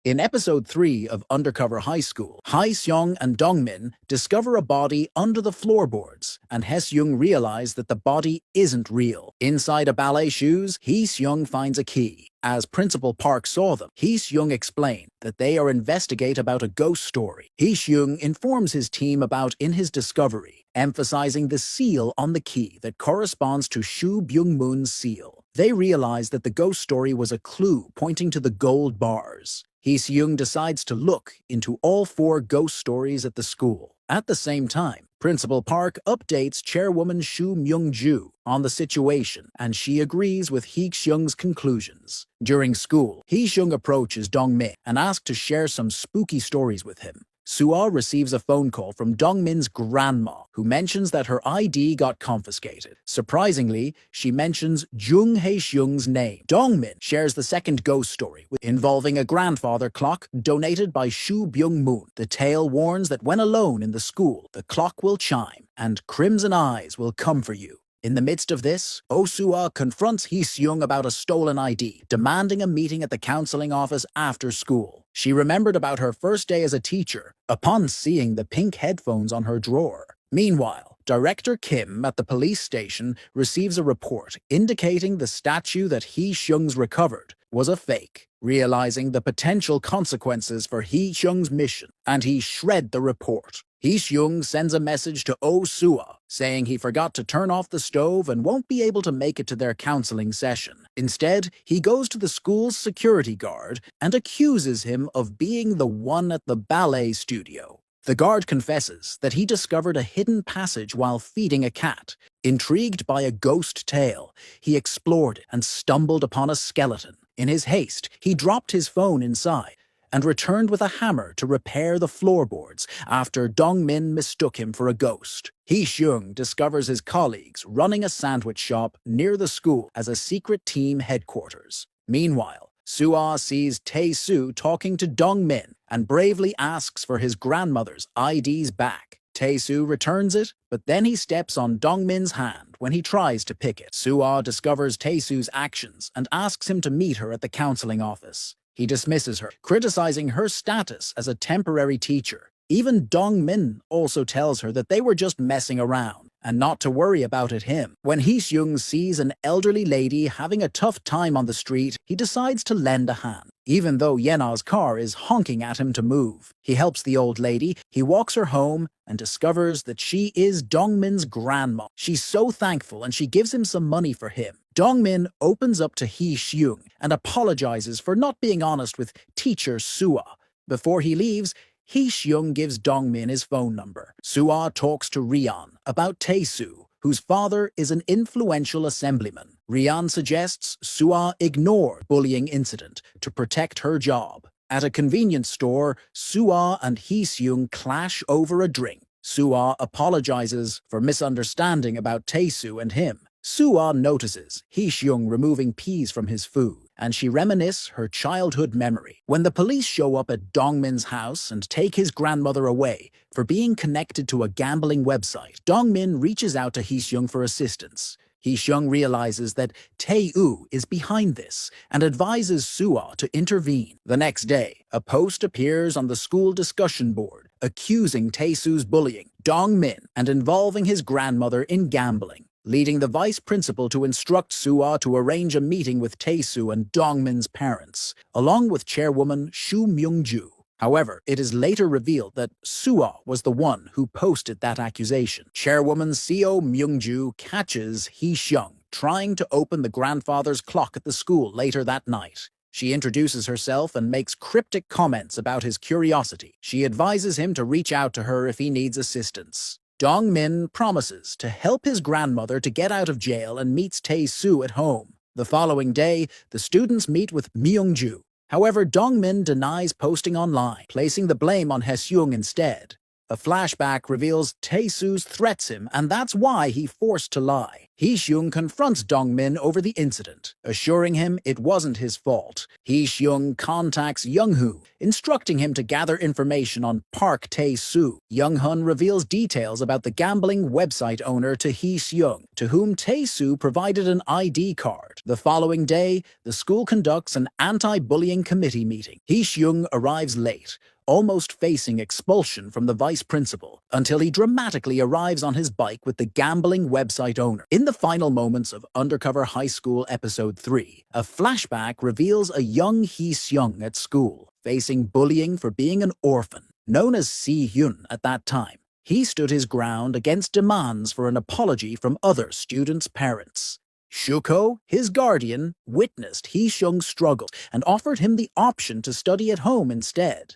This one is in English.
In episode 3 of Undercover High School, Hae-seong and Dongmin discover a body under the floorboards, and Hye-seung realizes that the body isn't real. Inside a ballet shoes, Hye-seung finds a key. As Principal Park saw them, Hye-seung explained that they are investigating about a ghost story. Hye-seung informs his team about his discovery, emphasizing the seal on the key that corresponds to Shu Byung-moon's seal. They realize that the ghost story was a clue pointing to the gold bars. Hye-seung decides to look into all 4 ghost stories at the school. At the same time, Principal Park updates Chairwoman Shu Myung-ju on the situation, and she agrees with Hye-seung's conclusions. During school, Hye-seung approaches Dongmin and asks to share some spooky stories with him. Suah receives a phone call from Dongmin's grandma, who mentions that her ID got confiscated. Surprisingly, she mentions Jung Hae-seung's name. Dongmin shares the second ghost story, involving a grandfather clock donated by Shu Byung-moon. The tale warns that when alone in the school, the clock will chime, and crimson eyes will come for you. In the midst of this, Oh-suah confronts Hye-seung about a stolen ID, demanding a meeting at the counseling office after school. She remembered about her first day as a teacher upon seeing the pink headphones on her drawer. Meanwhile, Director Kim at the police station receives a report indicating the statue that Hye-seung's recovered was a fake. Realizing the potential consequences for Hye-seung's mission, and he shred the report. Hye-seung sends a message to Oh-suah, saying he forgot to turn off the stove and won't be able to make it to their counseling session. Instead, he goes to the school's security guard and accuses him of being the one at the ballet studio. The guard confesses that he discovered a hidden passage while feeding a cat. Intrigued by a ghost tale, he explored it and stumbled upon a skeleton. In his haste, he dropped his phone inside and returned with a hammer to repair the floorboards after Dongmin mistook him for a ghost. Hye-seung discovers his colleagues running a sandwich shop near the school as a secret team headquarters. Meanwhile, Suah sees Tae-soo talking to Dongmin and bravely asks for his grandmother's IDs back. Tae-soo returns it, but then he steps on Dongmin's hand when he tries to pick it. Suah discovers Tae-soo's actions and asks him to meet her at the counseling office. He dismisses her, criticizing her status as a temporary teacher. Even Dongmin also tells her that they were just messing around and not to worry about him. When Hye-seung sees an elderly lady having a tough time on the street, he decides to lend a hand. Even though Yena's car is honking at him to move, he helps the old lady, he walks her home, and discovers that she is Dongmin's grandma. She's so thankful and she gives him some money for him. Dongmin opens up to Hye-seung and apologizes for not being honest with teacher Suah. Before he leaves, Hye-seung gives Dongmin his phone number. Suah talks to Rian about Tae-soo, whose father is an influential assemblyman. Rian suggests Suah ignore the bullying incident to protect her job. At a convenience store, Suah and Hye-seung clash over a drink. Suah apologizes for misunderstanding about Tae-soo and him. Suah notices Hye-seung removing peas from his food, and she reminisces her childhood memory. When the police show up at Dongmin's house and take his grandmother away for being connected to a gambling website, Dongmin reaches out to Hye-seung for assistance. Hye-seung realizes that Tae-woo is behind this and advises Suah to intervene. The next day, a post appears on the school discussion board accusing Tae-soo's bullying Dongmin and involving his grandmother in gambling, leading the vice principal to instruct Suah to arrange a meeting with Tae-soo and Dongmin's parents, along with chairwoman Shu Myung-ju. However, it is later revealed that Suah was the one who posted that accusation. Chairwoman Seo Myung-ju catches Hye-seung trying to open the grandfather's clock at the school later that night. She introduces herself and makes cryptic comments about his curiosity. She advises him to reach out to her if he needs assistance. Dongmin promises to help his grandmother to get out of jail and meets Tae-soo at home. The following day, the students meet with Myung-ju. However, Dongmin denies posting online, placing the blame on Hye-seung instead. A flashback reveals Tae-soo's threats him, and that's why he forced to lie. Hee-seung confronts Dong-min over the incident, assuring him it wasn't his fault. Hee-seung contacts Young-hoo, instructing him to gather information on Park Tae-soo. Young-hun reveals details about the gambling website owner to Hee-seung, to whom Tae-soo provided an ID card. The following day, the school conducts an anti-bullying committee meeting. Hee-seung arrives late, almost facing expulsion from the vice principal, until he dramatically arrives on his bike with the gambling website owner. In the final moments of Undercover High School Episode 3, a flashback reveals a young Hee-seung at school, facing bullying for being an orphan. Known as Si-hyun at that time, he stood his ground against demands for an apology from other students' parents. Shuko, his guardian, witnessed Hee-seung's struggles and offered him the option to study at home instead.